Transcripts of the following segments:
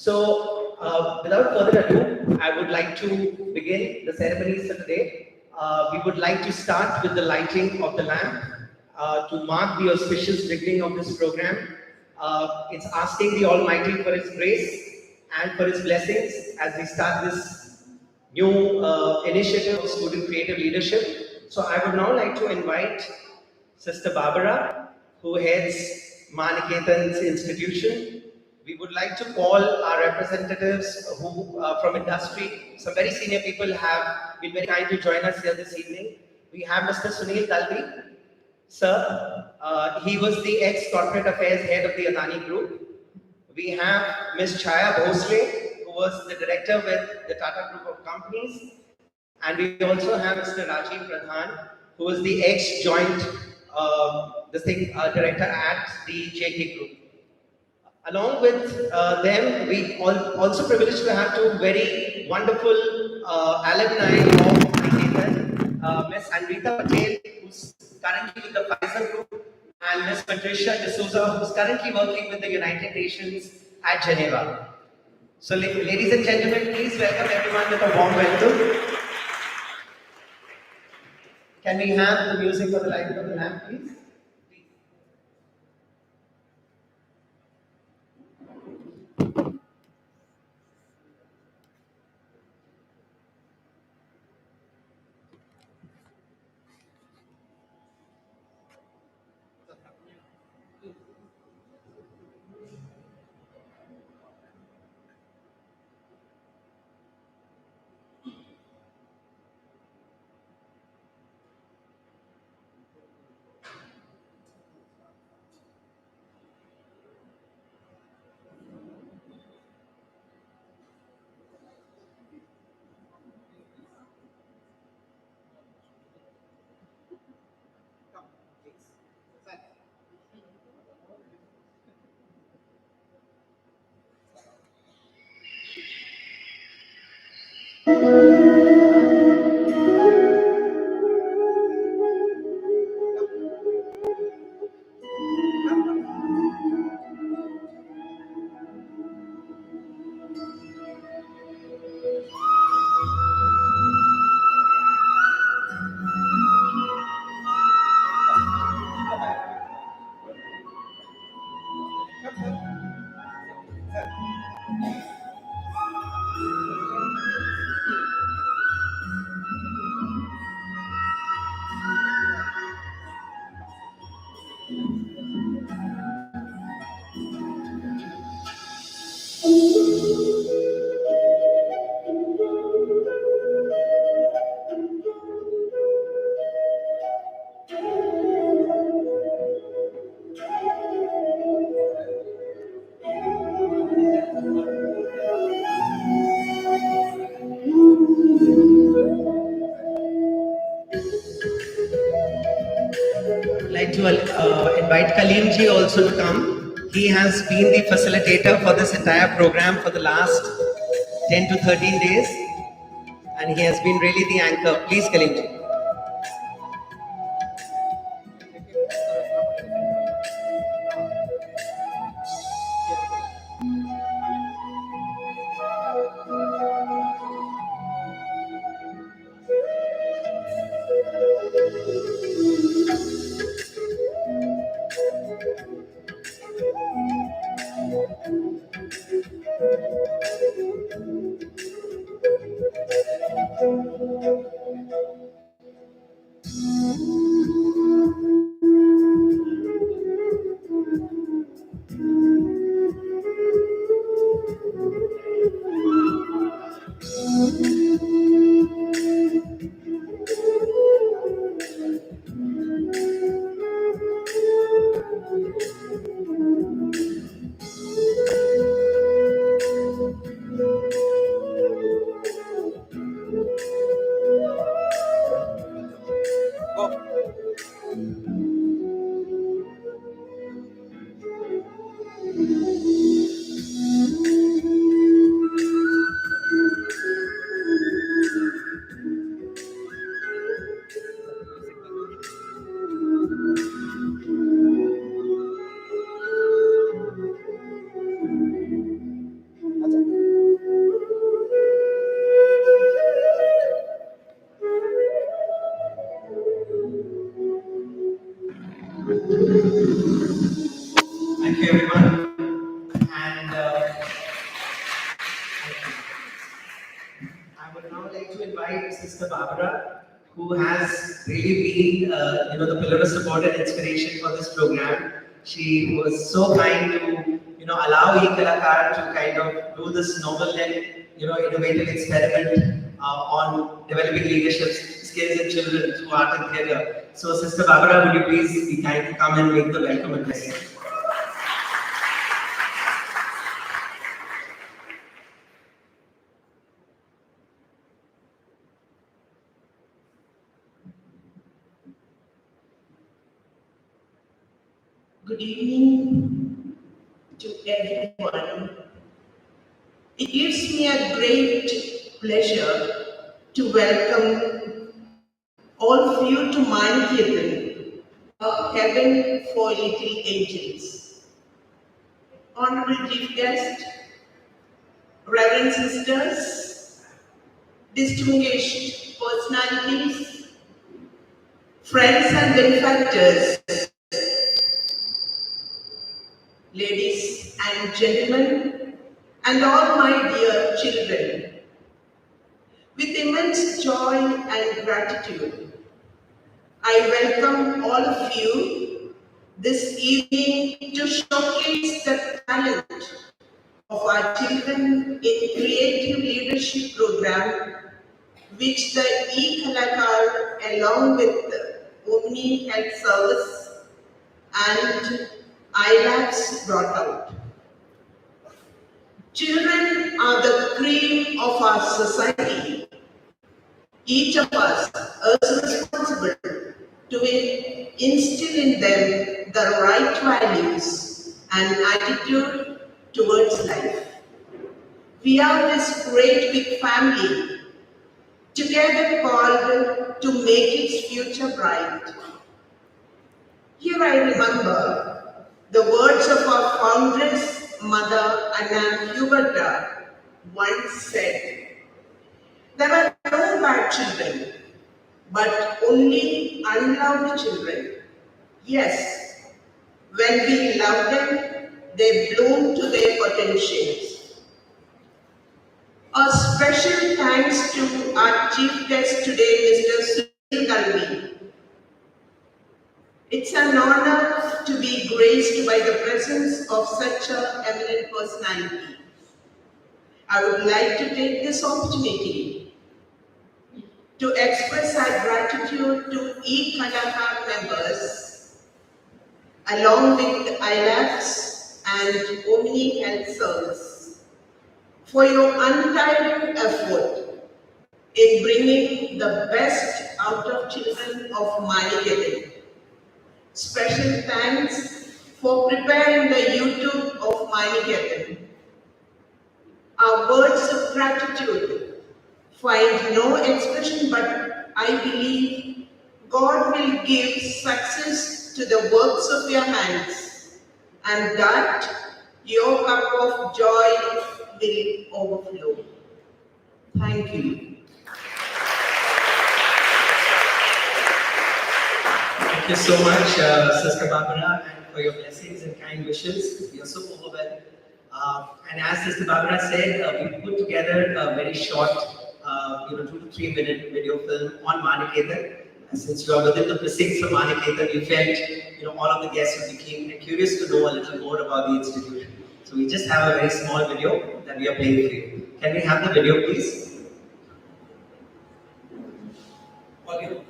Without further ado, I would like to begin the ceremonies for today. We would like to start with the lighting of the lamp to mark the auspicious beginning of this program. It's asking the Almighty for His grace and for His blessings as we start this new initiative of student creative leadership. So I would now like to invite Sister Barbara, who heads Niketan's institution. We would like to call our representatives who from industry. Some very senior people have been very kind to join us here this evening. We have Mr. Sunil Dalvi, sir. He was the ex-corporate affairs head of the Adani Group. We have Ms. Chaya Bhosle, who was the director with the Tata Group of Companies. And we also have Mr. Rajiv Pradhan, who was the ex-joint director at the JK Group. Along with them, we also privileged to have two very wonderful alumni of Niketan, Ms. Anvita Patel, who's currently with the Pfizer Group, and Ms. Patricia D'Souza, who's currently working with the United Nations at Geneva. So, ladies and gentlemen, please welcome everyone with a warm welcome. Can we have the music for the lighting of the lamp, please? I'd like to invite Kaleem ji also to come. He has been the facilitator for this entire program for the last 10 to 13 days, and he has been really the anchor. Please, Kaleem ji. would now like to invite Sister Barbara, who has really been, the pillar of support and inspiration for this program. She was so kind to, allow eKalakar to kind of do this novel and, innovative experiment on developing leadership skills in children through art and theatre. So, Sister Barbara, would you please be kind to come and make the welcome address? Good evening to everyone. It gives me a great pleasure to welcome all of you to Niketan, a heaven for little angels. Honorable chief guest, reverend sisters, distinguished personalities, friends and benefactors, ladies and gentlemen, and all my dear children. With immense joy and gratitude, I welcome all of you this evening to showcase the talent of our children in creative leadership program which the eKalakar along with the Omni Health Service and iLabs brought out. Children are the cream of our society. Each of us is responsible to instill in them the right values and attitude towards life. We are this great big family, together called to make its future bright. Here I remember the words of our foundress, Mother Anna Huberta, once said, "There are no bad children, but only unloved children. Yes, when we love them, they bloom to their potentials." A special thanks to our chief guest today, Mr. Sunil Galvi. It's an honor to be graced by the presence of such an eminent personality. I would like to take this opportunity to express our gratitude to eKalakar members, along with iLabs and Omni Health Service, for your untiring effort in bringing the best out of children of Niketan. Special thanks for preparing the YouTube of Niketan. Our words of gratitude find no expression, but I believe God will give success to the works of your hands, and that your cup of joy will overflow. Thank you. Thank you so much, Sister Barbara, and for your blessings and kind wishes. We are so overwhelmed. And as Sister Barbara said, we put together a very short, 2 to 3 minute video film on Niketan. Since you are within the precincts of Niketan, we felt, all of the guests would be keen and curious to know a little more about the institution. So we just have a very small video that we are playing for you. Can we have the video, please? Audio.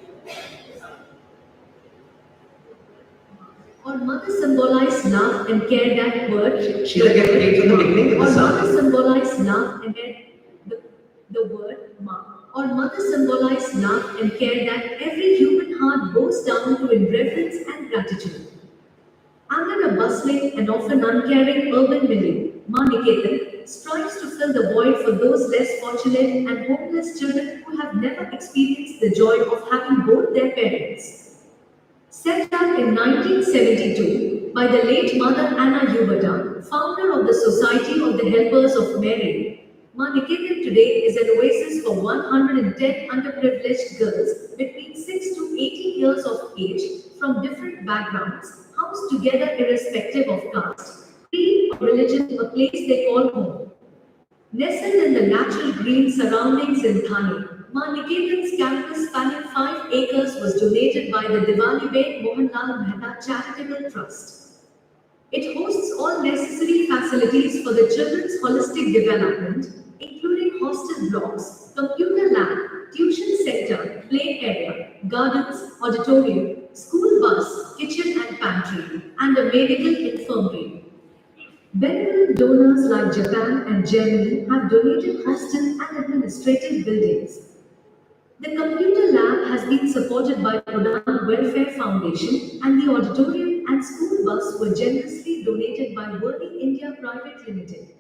Or mother symbolized love and care that word. Sheila, get played from the beginning. Or mother symbolized love and care, the word ma. Or mother symbolized love and care that every human heart bows down to in reverence and gratitude. Under a bustling and often uncaring urban milieu, Niketan strives to fill the void for those less fortunate and homeless children who have never experienced the joy of having both their parents. Set up in 1972 by the late Mother Anna Huberta, founder of the Society of the Helpers of Mary, Niketan today is an oasis for 110 underprivileged girls between 6 to 18 years of age from different backgrounds, housed together irrespective of caste, creed, or religion, a place they call home. Nestled in the natural green surroundings in Thane, Ma Niketan's campus spanning 5 acres was donated by the Diwali Beg Mohanlal Mehta Charitable Trust. It hosts all necessary facilities for the children's holistic development, including hostel blocks, computer lab, tuition center, play area, gardens, auditorium, school bus, kitchen and pantry, and a medical infirmary. Benevolent donors like Japan and Germany have donated hostel and administrative buildings. The computer lab has been supported by Udaan Welfare Foundation, and the auditorium and school bus were generously donated by Worthy India Private Limited.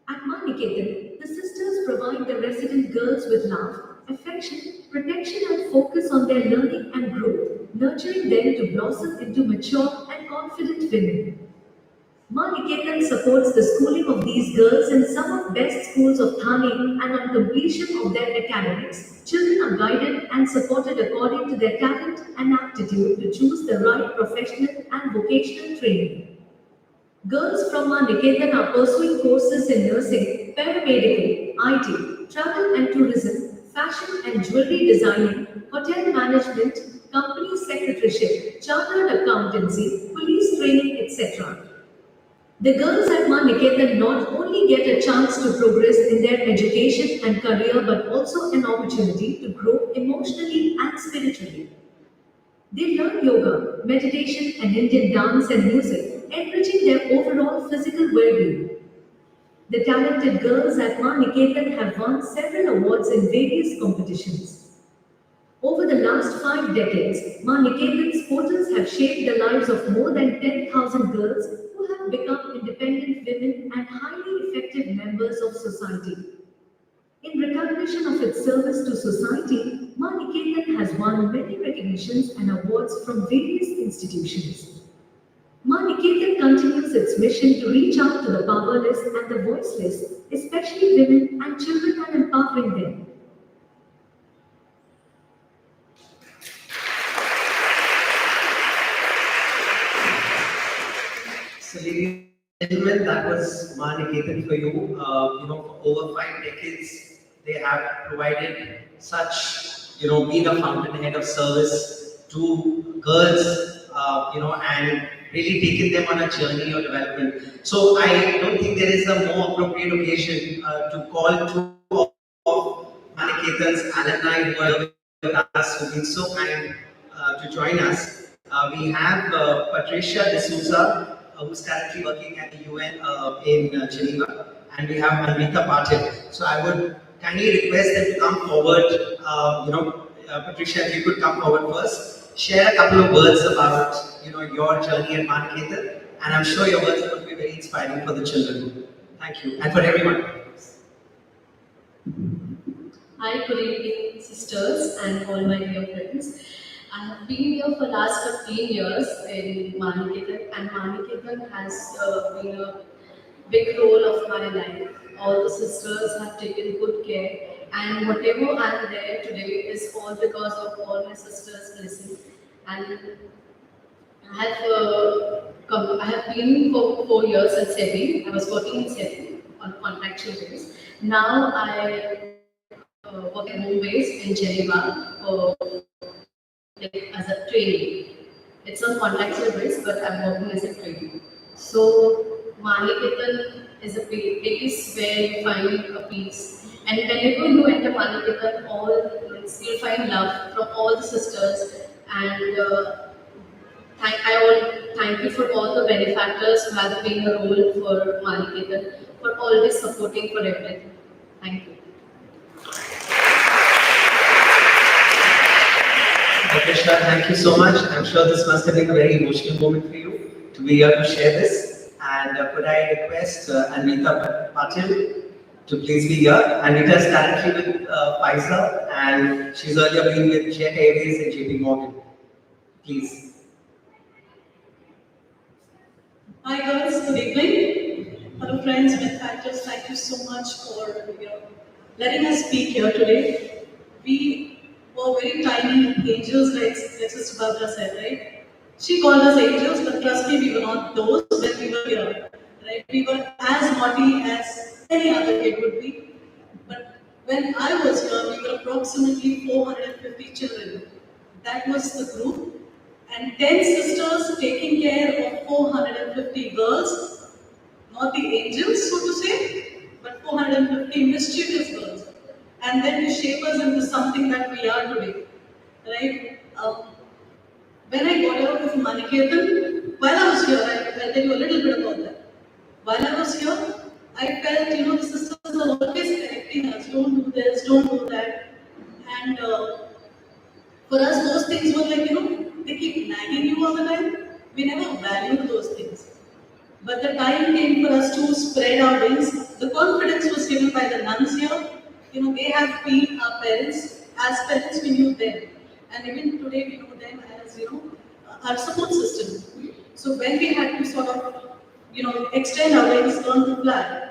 At Maniketan, the sisters provide the resident girls with love, affection, protection, and focus on their learning and growth, nurturing them to blossom into mature and confident women. Ma Niketan supports the schooling of these girls in some of best schools of Thane, and on completion of their academics, children are guided and supported according to their talent and aptitude to choose the right professional and vocational training. Girls from Ma Niketan are pursuing courses in nursing, paramedical, IT, travel and tourism, fashion and jewelry designing, hotel management, company secretaryship, chartered accountancy, police training, etc. The girls at Ma Niketan not only get a chance to progress in their education and career but also an opportunity to grow emotionally and spiritually. They learn yoga, meditation, and Indian dance and music, enriching their overall physical well being. The talented girls at Ma Niketan have won several awards in various competitions. Over the last 5 decades, Ma Niketan's portals have shaped the lives of more than 10,000 girls who have become independent women and highly effective members of society. In recognition of its service to society, Ma Niketan has won many recognitions and awards from various institutions. Ma Niketan continues its mission to reach out to the powerless and the voiceless, especially women and children, and empowering them. So, ladies and gentlemen, that was Niketan for you. For over 5 decades, they have provided such, being a fountainhead of service to girls, and really taken them on a journey of development. So, I don't think there is a more appropriate occasion to call two of Niketan's alumni who are with us, who've been so kind to join us. We have Patricia D'Souza, who's currently working at the UN in Geneva, and we have Anvita Patil. So I would kindly request them to come forward. Patricia, if you could come forward first, share a couple of words about your journey at Niketan, and I'm sure your words are going to be very inspiring for the children. Thank you, and for everyone. Hi, good evening, sisters and all my dear friends. I have been here for last 15 years in Niketan, and Niketan has been a big role of my life. All the sisters have taken good care, and whatever I'm there today is all because of all my sisters' blessing. And I have been for 4 years at SEBI. I was working in SEBI on contractual basis. Now I work at home base in Geneva, like as a trainee. It's on contractual base, but I'm working as a trainee. So Niketan is a place where you find a peace. And whenever you enter Niketan, you'll find love from all the sisters. And thank you for all the benefactors who have played a role for Niketan, for always supporting for everything. Thank you. Patricia, thank you so much. I'm sure this must have been a very emotional moment for you to be here to share this. And could I request Anvita Patil to please be here? Anvita is currently with Pfizer, and she's earlier been with Jet Airways and JP Morgan. Please. Hi girls, good evening. Hello friends, benefactors, thank you so much for letting us speak here today. We were very tiny angels, like Sister Barbara said, right? She called us angels, but trust me, we were not those when we were here. Right? We were as naughty as any other kid would be. But when I was here, we were approximately 450 children. That was the group. And 10 sisters taking care of 450 girls, not the angels, so to say, but 450 mischievous girls. And then to shape us into something that we are today. Right? When I got out of Maniketan, while I was here, I'll tell you a little bit about that. While I was here, I felt, the sisters are always correcting us, don't do this, don't do that. And for us, those things were like, they keep nagging you all the time. We never valued those things. But the time came for us to spread our wings. The confidence was given by the nuns here. They have been our parents. As parents, we knew them. And even today, we know them as, our support system. So when we had to sort of, extend our wings, learn to fly,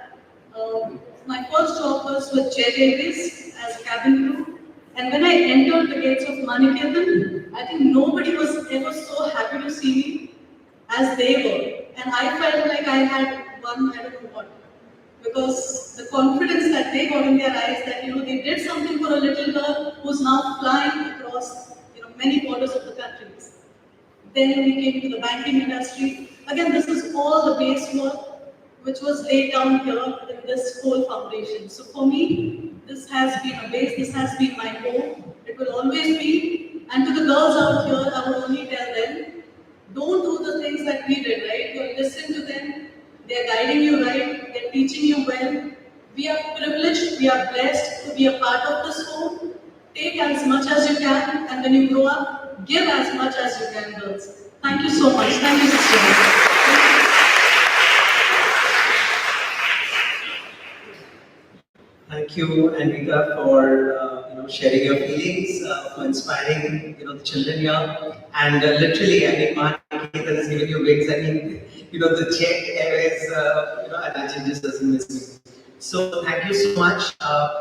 my first job was with Jet Airways as a cabin crew. And when I entered the gates of Maniketan, I think nobody was ever so happy to see me as they were. And I felt like I had won, I don't know what. Because the confidence that they got in their eyes that, they did something for a little girl who's now flying across, many borders of the countries. Then we came to the banking industry. Again, this is all the base work which was laid down here in this whole foundation. So for me, this has been a base, this has been my home. It will always be. And to the girls out here, I will only tell them, don't do the things that we did, right? You listen to them, they're guiding you right, they're teaching you well. We are privileged, we are blessed to be a part of this home. Take as much as you can, and when you grow up, give as much as you can, girls. Thank you so much. Thank you, sisters. Thank you, Anvita, for sharing your feelings, for inspiring the children here, and literally, I mean, Maniketan has given you wings. I mean, the Jet Airways, I imagine just doesn't miss me. So thank you so much,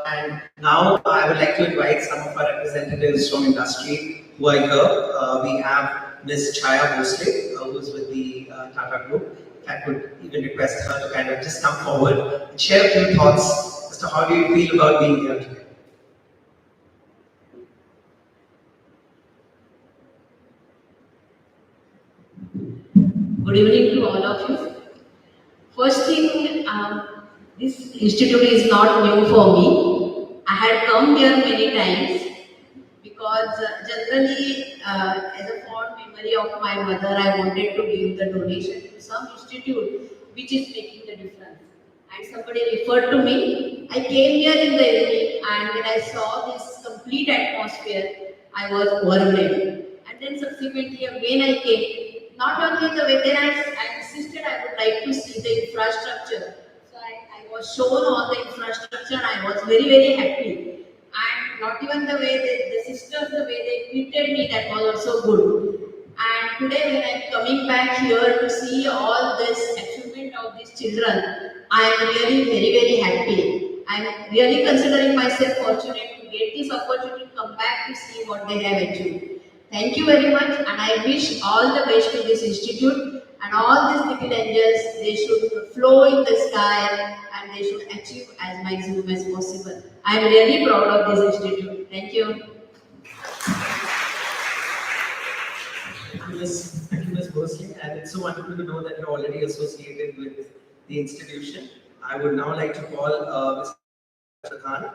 and now I would like to invite some of our representatives from industry who are here. We have Ms. Chaya Bhosle, who is with the Tata Group. If I could even request her to kind of just come forward and share a few thoughts as to how do you feel about being here today. Good evening to all of you. First thing, this institute is not new for me. I had come here many times because generally, as a fond memory of my mother, I wanted to give the donation to some institute which is making the difference. And somebody referred to me. I came here in the evening, and when I saw this complete atmosphere, I was overwhelmed. And then subsequently, again I came. Not only the way, then I insisted I would like to see the infrastructure. So I was shown all the infrastructure, and I was very, very happy. And not even the way the sisters, the way they treated me, that was also good. And today when I'm coming back here to see all this achievement of these children, I am really very, very happy. I'm really considering myself fortunate to get this opportunity to come back to see what they have achieved. Thank you very much, and I wish all the best to this institute, and all these little angels, they should flow in the sky and they should achieve as maximum as possible. I am really proud of this institute. Thank you. Thank you, Ms. Bhosle, and it's so wonderful to know that you're already associated with the institution. I would now like to call Mr. Khan,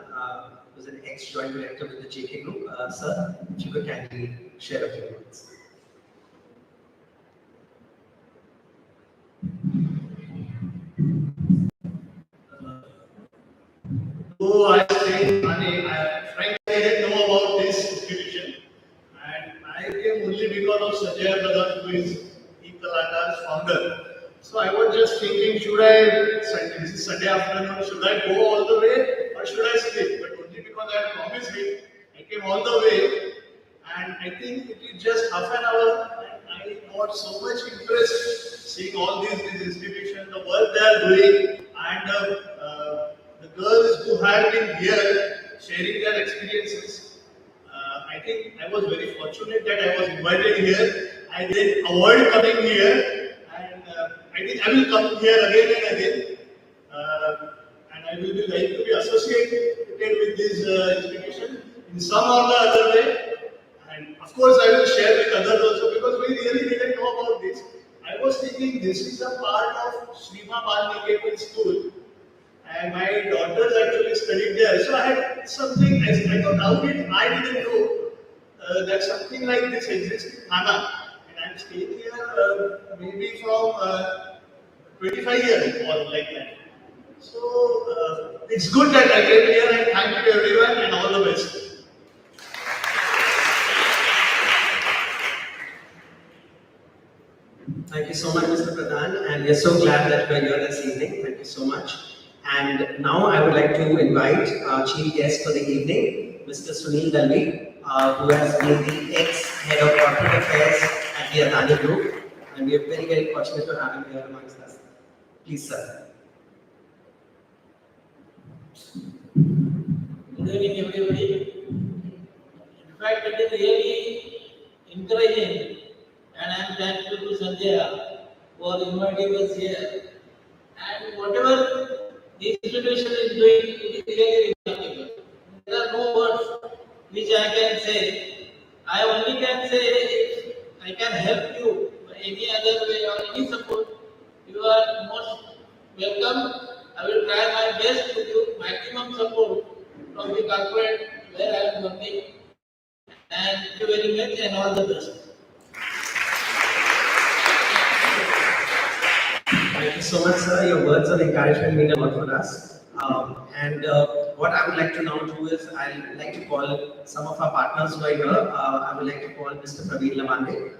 who's an ex-joint director with the JK Group. Sir, if you could kindly share a few words. So I say, frankly, I didn't know about this institution, and I came only because of Sanjay Pradhan, who is Talakar's founder. So I was just thinking, this is Sunday afternoon, should I go all the way or should I sleep? But only because I had promised him, I came all the way, and I think it is just half an hour, and I got so much interest seeing all these institutions, the work they are doing, and the girls who have been here sharing their experiences. I think I was very fortunate that I was invited here. I didn't avoid coming here, and I think I will come here again and again. And I will be like to be associated with this institution in some or the other way. And of course, I will share with others also because we really didn't know about this. I was thinking this is a part of Srima Bal Niketan school, and my daughters actually studied there. So I had something, I thought, how did I didn't know that something like this exists in Thana. And I'm staying here maybe from 25 years or like that. So it's good that I came here, and thank you everyone and all the best. Thank you so much, Mr. Pradhan, and we are so glad that you are here this evening. Thank you so much. And now I would like to invite our chief guest for the evening, Mr. Sunil Dalvi, who has been the ex-head of corporate affairs at the Adani Group, and we are very, very fortunate to have him here amongst us. Please, sir. Good evening, everybody. In fact, it is really encouraging, and I am thankful to Sanjay for inviting us here. And whatever the institution is doing, it is really remarkable. There are no words which I can say. I only can say if I can help you by any other way or any support, you are most welcome. I will try my best to give maximum support from the corporate where I am working. And thank you very much and all the best. Thank you so much, sir. Your words of encouragement mean a lot for us. What I would like to now do is I'd like to call some of our partners who are here. I would like to call Mr. Praveen Lamande,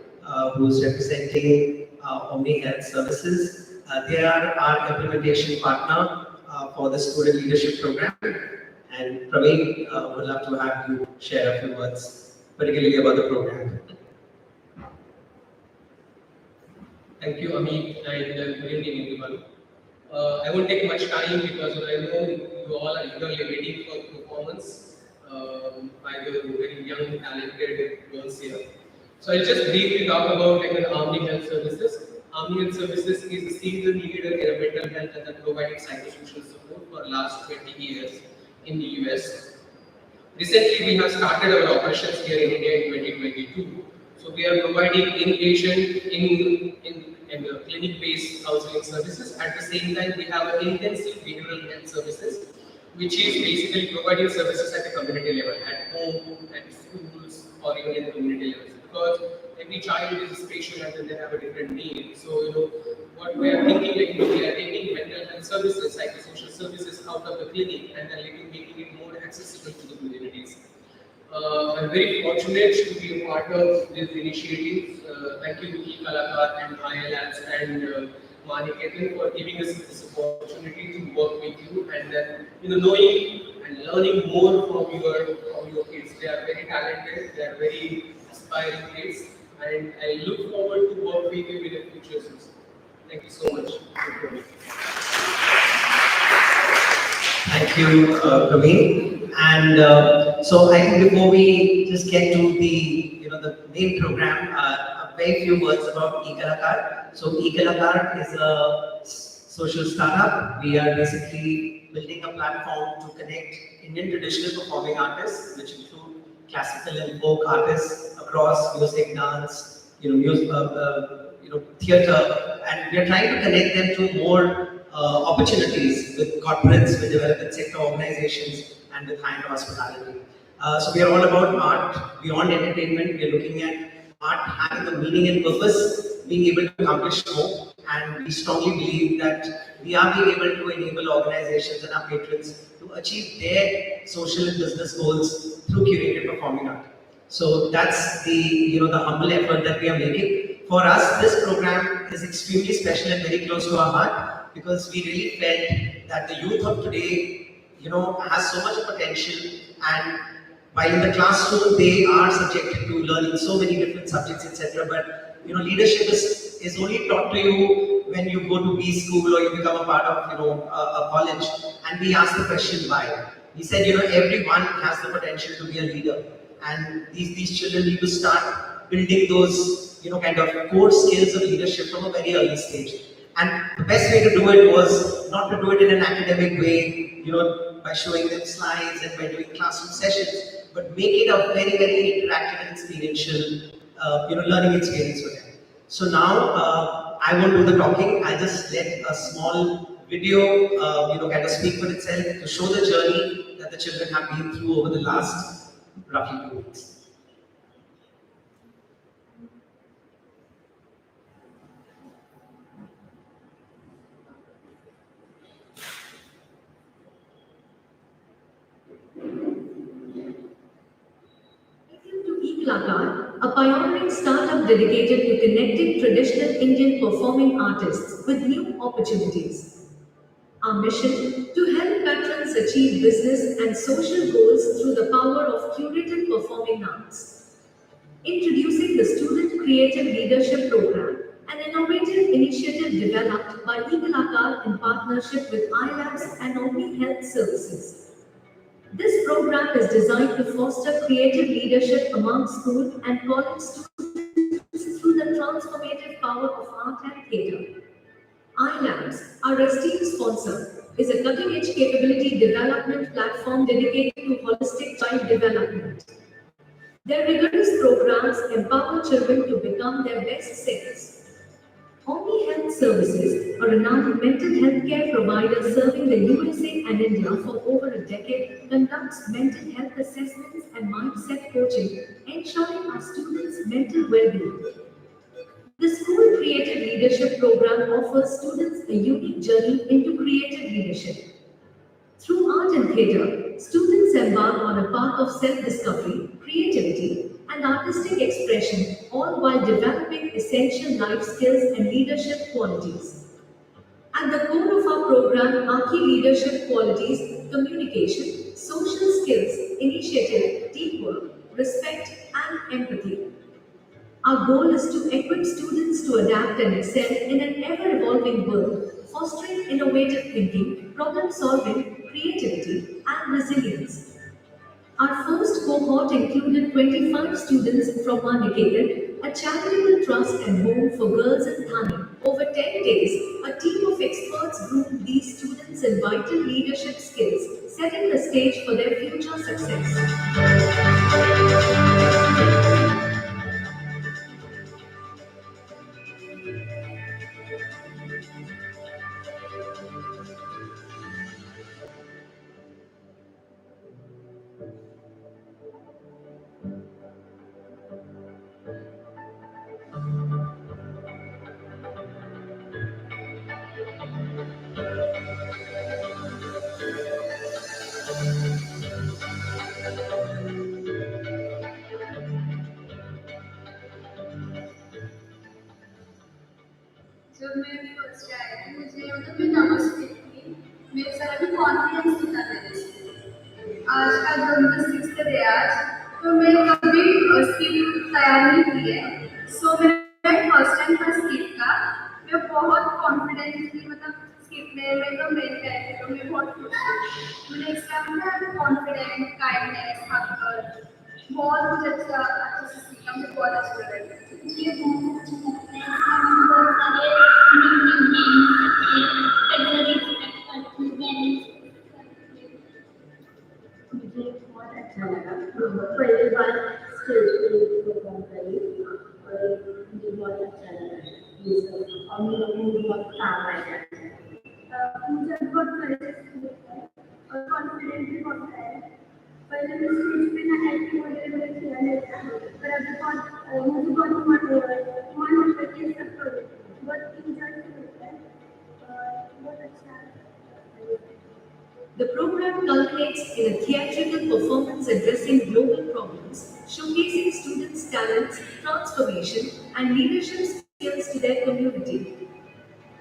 who is representing Omni Health Services. They are our implementation partner for the student leadership program. And Praveen would love to have you share a few words, particularly about the program. Thank you, Amit, and good evening, everyone. I won't take much time because I know you all are eagerly waiting for performance by the very young, talented girls here. So I'll just briefly talk about Omni Health Services. Omni Health Services is a single leader in mental health and providing psychosocial support for the last 20 years in the US. Recently, we have started our operations here in India in 2022. So we are providing inpatient in clinic-based counseling services. At the same time, we have an intensive behavioral health services, which is basically providing services at the community level, at home, at schools, or even in the community levels. Because every child is special and they have a different need. So what we are thinking, we are taking mental health services, psychosocial services out of the clinic and then making it more accessible to the communities. I'm very fortunate to be a part of this initiative. Thank you, Niketan and ILABs and Niketan for giving us this opportunity to work with you and then knowing and learning more from your kids. They are very talented, they are very aspiring kids, and I look forward to work with you in the future. Thank you so much. Thank you, Praveen. And so I think before we just get to the main program, a very few words about eKalakar. So eKalakar is a social startup. We are basically building a platform to connect Indian traditional performing artists, which include classical and folk artists across music, dance, music, theatre, and we are trying to connect them to more opportunities with corporates, with development sector organizations, and with high-end hospitality. So we are all about art beyond entertainment. We are looking at art having a meaning and purpose, being able to accomplish more, and we strongly believe that we are being able to enable organizations and our patrons to achieve their social and business goals through curated performing art. So that's the humble effort that we are making. For us, this program is extremely special and very close to our heart because we really felt that the youth of today, has so much potential, and while in the classroom they are subjected to learning so many different subjects, etc. But leadership is only taught to you when you go to B school or you become a part of a college. And we asked the question why. We said everyone has the potential to be a leader, and these children need to start building those kind of core skills of leadership from a very early stage. And the best way to do it was not to do it in an academic way, by showing them slides and by doing classroom sessions, but make it a very, very interactive and experiential, learning experience for them. So now I won't do the talking. I'll just let a small video, kind of speak for itself to show the journey that the children have been through over the last roughly 2 weeks. Niketan, a pioneering startup dedicated to connecting traditional Indian performing artists with new opportunities. Our mission to help patrons achieve business and social goals through the power of curated performing arts. Introducing the Student Creative Leadership Program, an innovative initiative developed by Niketan in partnership with iLabs and Omni Health Services. This program is designed to foster creative leadership among school and college students through the transformative power of art and theatre. iLabs, our esteemed sponsor, is a cutting-edge capability development platform dedicated to holistic child development. Their rigorous programs empower children to become their best selves. Omni Health Services, a renowned mental health care provider serving the USA and India for over a decade, conducts mental health assessments and mindset coaching, ensuring our students' mental well-being. The School Creative Leadership Program offers students a unique journey into creative leadership. Through art and theatre, students embark on a path of self-discovery, creativity, and artistic expression, all while developing essential life skills and leadership qualities. At the core of our program are key leadership qualities: communication, social skills, initiative, teamwork, respect, and empathy. Our goal is to equip students to adapt and excel in an ever-evolving world, fostering innovative thinking, problem-solving, creativity, and resilience. Our first cohort included 25 students from our Niketan, a charitable trust and home for girls in Thane. Over 10 days, a team of experts groomed these students in vital leadership skills, setting the stage for their future success. जब मैं first आई थी मुझे मैं nervous थी मेरे सारा भी confidence नहीं था मेरे से आज का जो उनका सिक्स्थ डे आज तो मैं कभी स्किप तैयार नहीं की है सो मैं फर्स्ट टाइम था स्किप का मैं बहुत कॉन्फिडेंट थी स्किप में मैं तो मेन कैरेक्टर तो मैं बहुत खुश थी मैंने इस टाइम में कॉन्फिडेंट काइंडनेस हक बहुत कुछ अच्छा से सीखा मुझे बहुत अच्छा लगा ये बहुत मुझे बहुत अच्छा लगा पहली बार स्टेज पे प्रोग्राम करी और मुझे बहुत अच्छा लगा ये सब और मुझे बहुत काम आया मुझे बहुत परेशान और कॉन्फिडेंस भी बहुत है पहले मैं स्टेज पे ना एक्टिंग वगैरह किया नहीं था पर अभी बहुत मुझे बहुत मन होता है कि सब करूँ बहुत इंजॉय होता है बहुत अच्छा The program culminates in a theatrical performance addressing global problems, showcasing students' talents, transformation, and leadership skills to their community.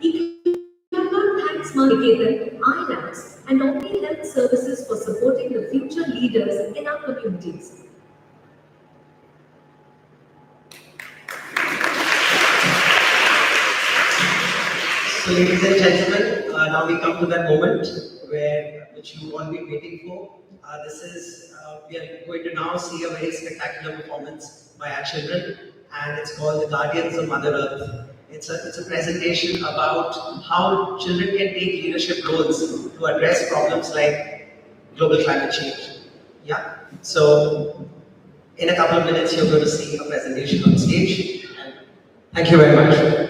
Niketan thanks Niketan, iLabs, and Omni Health Services for supporting the future leaders in our communities. So, ladies and gentlemen, now we come to that moment which you all been waiting for. We are going to now see a very spectacular performance by our children, and it's called The Guardians of Mother Earth. It's a presentation about how children can take leadership roles to address problems like global climate change. Yeah. So in a couple of minutes, you're going to see a presentation on stage. And thank you very much.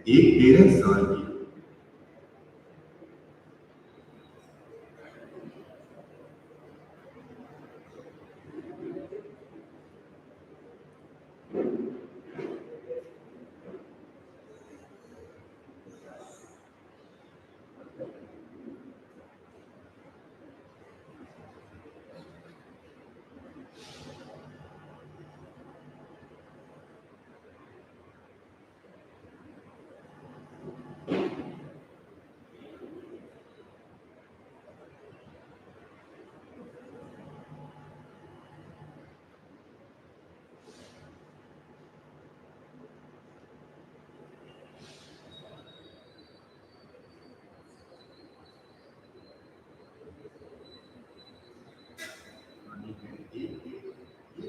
एक 13 साल की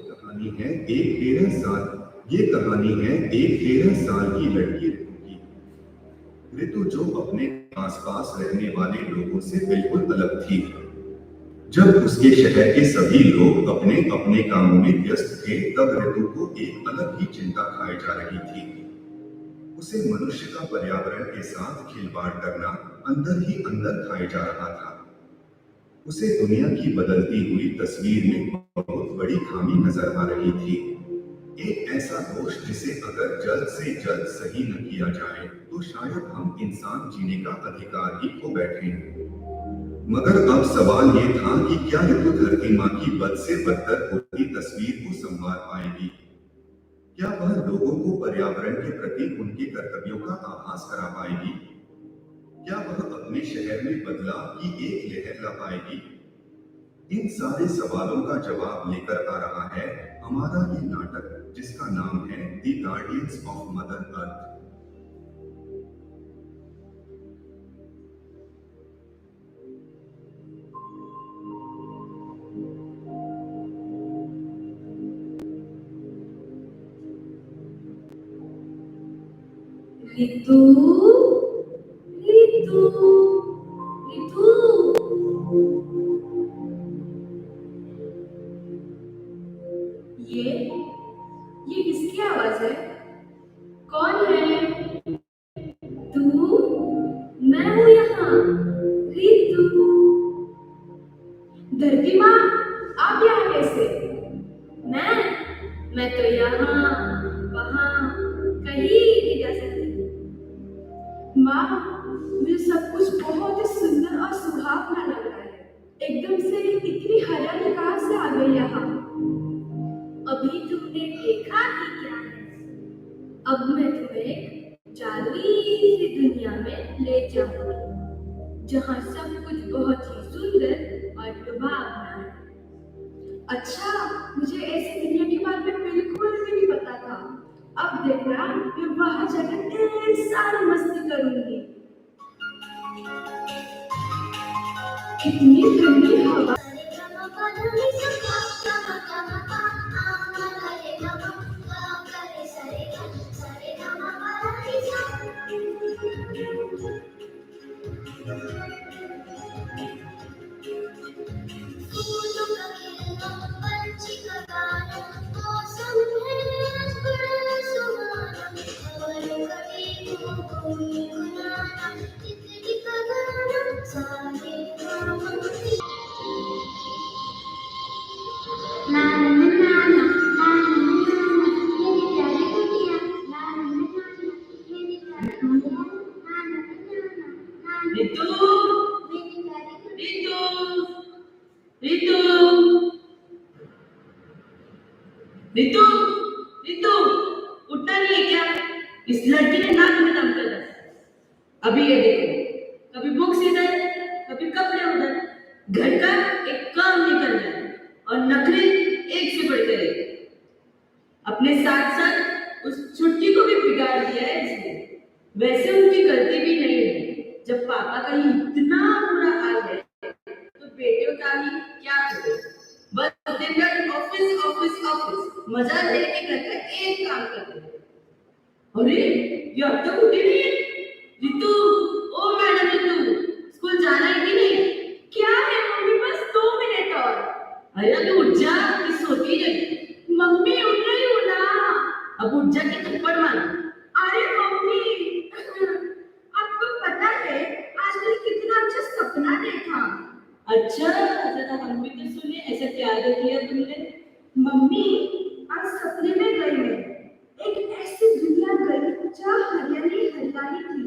कहानी है एक 13 साल ये कहानी है एक 13 साल की लड़की ऋतु की। ऋतु जो अपने आसपास रहने वाले लोगों से बिल्कुल अलग थी। जब उसके शहर के सभी लोग अपने अपने कामों में व्यस्त थे, तब ऋतु को एक अलग ही चिंता खाई जा रही थी। उसे मनुष्य का पर्यावरण के साथ खिलवाड़ करना अंदर ही अंदर खाए जा रहा था। उसे दुनिया की बदलती हुई तस्वीर में बहुत बड़ी खामी नजर आ रही थी। एक ऐसा दोष जिसे अगर जल्द से जल्द सही न किया जाए तो शायद हम इंसान जीने का अधिकार ही खो बैठे। मगर अब सवाल ये था कि क्या ऋतु धरती माँ की बद से बदतर होती तस्वीर को संभाल पाएगी? क्या वह लोगों को पर्यावरण के प्रति उनके कर्तव्यों का आभास करा पाएगी? क्या वह अपने शहर में बदलाव की एक लहर ला पाएगी? इन सारे सवालों का जवाब लेकर आ रहा है हमारा ये नाटक, जिसका नाम है the guardians of mother earth. Ritu Ritu Ritu ये किसकी आवाज है? कौन है? तू? मैं हूँ यहाँ, ऋतु। धरती माँ, आप यहाँ कैसे? मैं तो यहाँ वहाँ कहीं नहीं जा सकती। माँ, मुझे सब कुछ बहुत ही सुंदर और सुहावना लग रहा है। एकदम से इतनी हरियाली कहाँ से आ गई यहाँ? अभी तुमने देखा कि क्या है? अब मैं तुम्हें एक जादुई सी दुनिया में ले जाऊंगी, जहाँ सब कुछ बहुत ही सुंदर और लुभावना है। अच्छा, मुझे ऐसी दुनिया के बारे में बिल्कुल भी नहीं पता था। अब देखना, मैं वहाँ जाकर ढेर सारी मस्ती करूंगी। कितनी ठंडी हवा। रितु रितु रितु रितु रितु उठना नहीं है क्या? इस लड़की ने नाक में दम कर रखा है। अभी ये देखो, कभी बुक्स इधर, कभी कपड़े उधर, घर का एक काम नहीं करना है और नखरे एक से बढ़कर एक। अपने साथ साथ उस छुट्टी को भी बिगाड़ दिया है इसने। वैसे उनकी गलती भी नहीं है, जब पापा का ही इतना बुरा हाल है तो बेटियों का ही क्या करे। बस दिन भर ऑफिस ऑफिस ऑफिस, मजा लेके घर का एक काम करते हैं। अरे ये अब तक उठी नहीं है। रितु, ओ मैडम रितु, स्कूल जाना है कि नहीं? क्या है मम्मी, बस 2 मिनट और। अरे अभी उठ जा, अभी सोती रही। मम्मी उठ रही हूँ ना। अब उठ जा के थप्पड़ मार। अरे मम्मी, आपको पता है आज मैंने कितना अच्छा सपना देखा। अच्छा, जरा हम भी तो सुने, ऐसा क्या देख लिया तुमने? मम्मी, आज सपने में गई मैं, एक ऐसी दुनिया गई जहाँ हरियाली हरियाली थी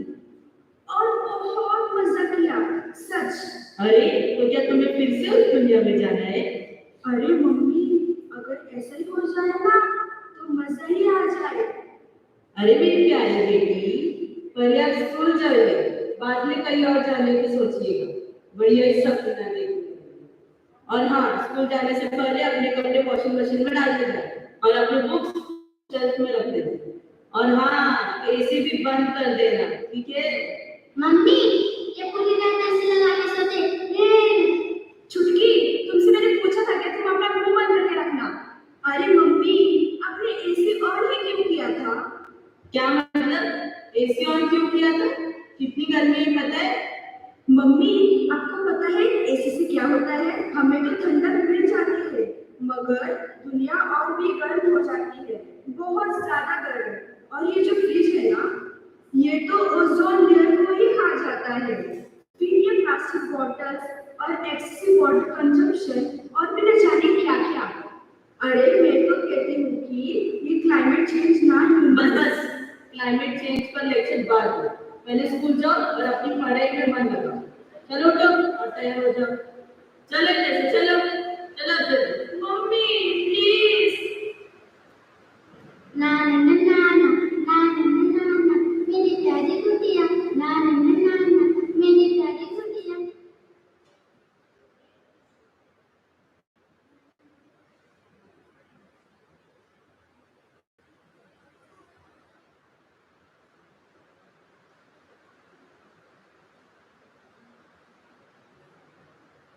और बहुत मजा किया, सच। अरे तो क्या तुम्हें फिर से उस दुनिया में जाना है? अरे मम्मी, अगर ऐसा ही हो जाए ना तो मजा ही आ जाए। अरे मेरी प्यारी बेटी, पहले आप स्कूल जाइए, बाद में कहीं और जाने की सोचिएगा। बढ़िया ही सपना देखिए। और हाँ, स्कूल जाने से पहले अपने कपड़े वॉशिंग मशीन में डाल देना और अपने बुक्स शेल्फ में रख देना। और हाँ, एसी भी बंद कर देना, ठीक है? मम्मी, ये पूरी रात ऐसे लगा के सोते। छुटकी, तुमसे मैंने पूछा था कि तुम अपना मुंह बंद करके रखना। अरे मम्मी, आपने एसी ऑन ही क्यों किया था? क्या मतलब, एसी ऑन क्यों किया था? कितनी गर्मी है पता है? मम्मी, आपको पता है एसी से क्या होता है? हमें तो ठंडक मिल जाती है, मगर दुनिया और भी गर्म हो जाती है, बहुत ज्यादा गर्म। और ये जो फ्रिज है ना, ये तो ओजोन लेयर को ही खा जाता है। फिर ये प्लास्टिक बॉटल्स और एक्सेसिव वाटर कंजम्पशन और भी न जाने क्या क्या। अरे मैं तो कहती हूँ कि ये क्लाइमेट चेंज ना ही। बस क्लाइमेट चेंज पर लेक्चर बाद दो, पहले स्कूल जाओ और अपनी पढ़ाई में मन लगाओ। चलो उठो और तैयार हो जाओ। चलो जैसे चलो चलो जल्दी। Mummy please. ना ना ना ना ना ना ना ना ना, मेरी प्यारी कुटिया, ना ना ना ना ना, मेरी प्यारी कुटिया।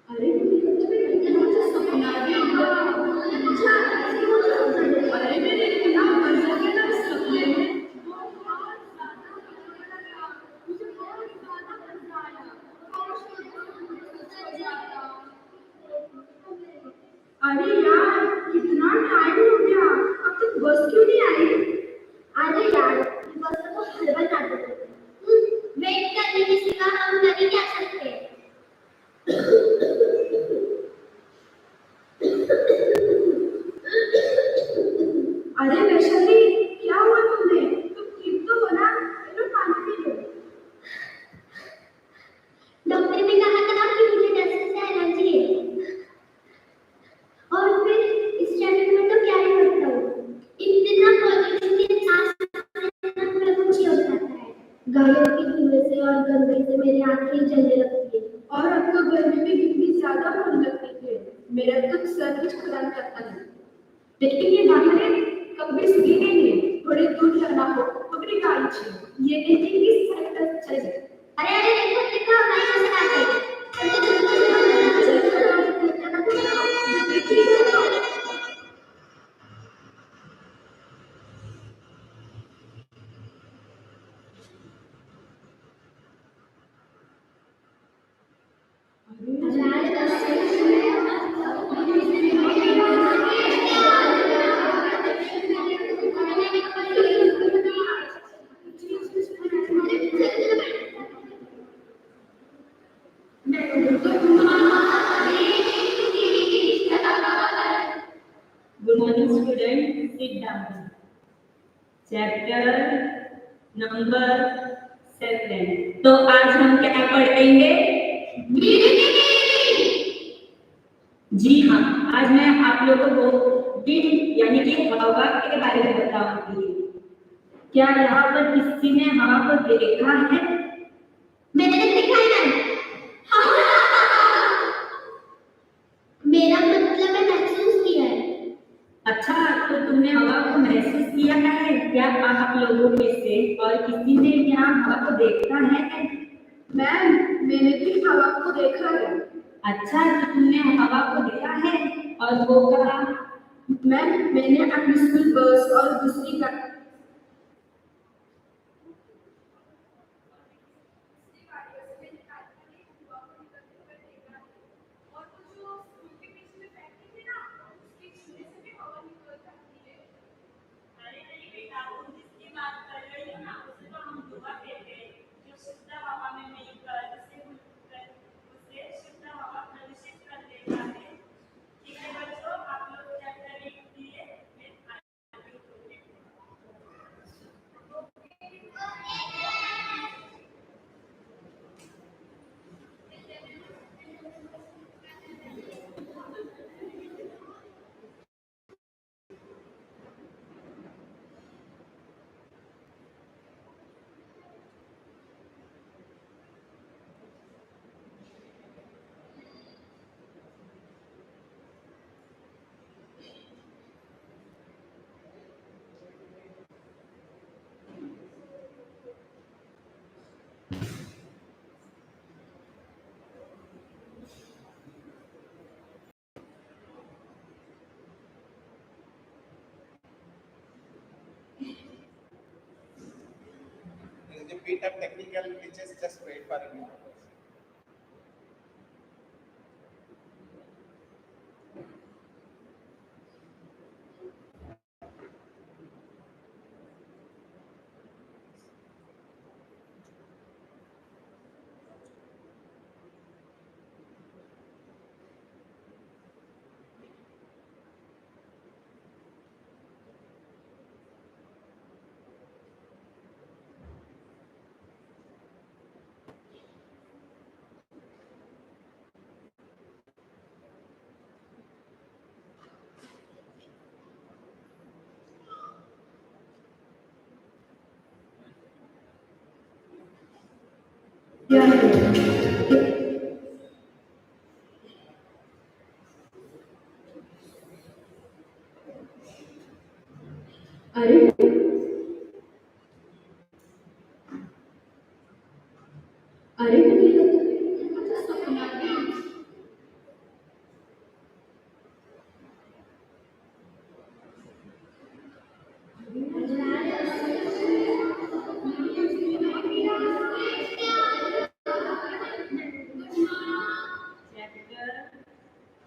अरे मुझे सपना भी आया। अरे मेरे इतना मजा आया ना इस सपने में, बहुत ज्यादा मजा आया। मुझे बहुत ज्यादा मजा आया। काश ये सच हो जाता। अरे यार, कितना टाइम हो गया, अब तक बस क्यों नहीं आई? अरे यार, बस तो हलवा नाटक है। वेट करने के सिवा हम कर ही क्या सकते हैं? अरे वैशाली, क्या हुआ तुम्हें? तुम ठीक तो हो ना? चलो पानी पी लो। डॉक्टर ने कहा था कि मुझे डस्ट से एलर्जी है, और फिर इस जैकेट में तो क्या ही करता हूँ, इतना पॉल्यूशन के सांस लेना पूरा कुछ ही हो जाता है। गाड़ियों के धुएं से और गंदगी से मेरी आंखें जलने लगती है। और अब तो गर्मी भी कितनी ज्यादा होने लगती है, मेरा तो सर भी चकराने लगता है। लेकिन ये बातें कभी सुनी नहीं है, थोड़ी दूर जाना हो तो अपनी गाड़ी चाहिए, ये नहीं कि इस साइड तक चले जाए। अरे अरे देखो देखो, हमारे से आते हैं। Chapter number 7। तो आज हम क्या पढ़ेंगे? जी हाँ, आज मैं आप लोगों को विंड यानी कि हवा के बारे में बताऊंगी। क्या यहाँ पर किसी ने हवा को देखा है? मैंने देखा है। मेरा मतलब है महसूस किया है। अच्छा, तो तुमने हवा को महसूस किया है? क्या आप लोगों में से और किसी ने क्या हवा को देखा है? मैम, मैंने भी हवा को देखा है। अच्छा, तो तुमने हवा को देखा है और वो कहा? मैम, मैंने अपनी स्कूल बस और दूसरी गाड़ी There is a bit of technical glitches, just wait for a minute. अरे